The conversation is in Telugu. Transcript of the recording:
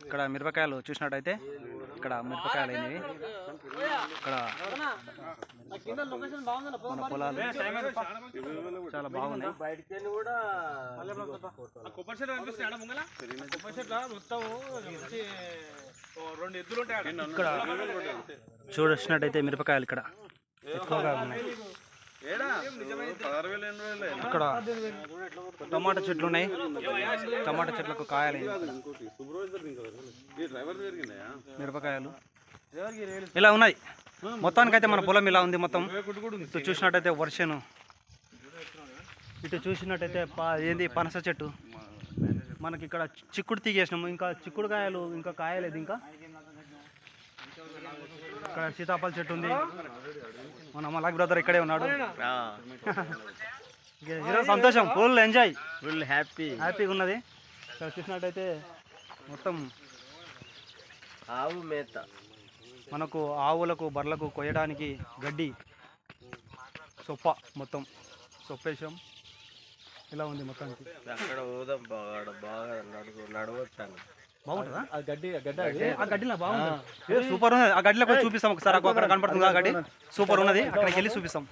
ఇక్కడ మిరపకాయలు చూసినట్టయితే ఇక్కడ మిరపకాయలు అయినవి. ఇక్కడ మన పొలాలు చాలా బాగున్నాయి. ఇక్కడ చూసినట్టయితే మిరపకాయలు ఇక్కడ ఎక్కువగా ఉన్నాయి. ఇక్కడ టమాటా చెట్లు ఉన్నాయి. టమాటా చెట్లకు కాయలు, మిరపకాయలు ఇలా ఉన్నాయి. మొత్తానికైతే మన పొలం ఇలా ఉంది. మొత్తం ఇటు చూసినట్టయితే వర్షను, ఇటు చూసినట్టయితే ఏంది పనస చెట్టు. మనకి ఇక్కడ చిక్కుడు తీగేసినాము. ఇంకా చిక్కుడు కాయలు ఇంకా కాయలేదు. ఇంకా ఇక్కడ సీతాఫల చెట్టు ఉంది. మన మలాక్ బ్రదర్ ఇక్కడే ఉన్నాడు. ఈరోజు సంతోషం, ఫుల్ ఎంజాయ్, ఫుల్ హ్యాపీగా ఉన్నది. ఇక్కడ చూసినట్టయితే మొత్తం ఆవు మేత, మనకు ఆవులకు బర్రెలకు కొయ్యడానికి గడ్డి, సొప్ప, మొత్తం సొప్పేసాం. ఇలా ఉంది మొత్తానికి. అక్కడ పోదాం, బాగా నడవచ్చాను. బాగుంటుందా ఆ గడ్డి? ఆ గడ్డిలో బాగుంటుంది, సూపర్ ఉన్నది. ఆ గడ్డిలో చూపిస్తాం ఒకసారి. అక్కడ కనపడుతుంది ఆ గడ్డి, సూపర్ ఉన్నది. అక్కడికి వెళ్ళి చూపిస్తాం.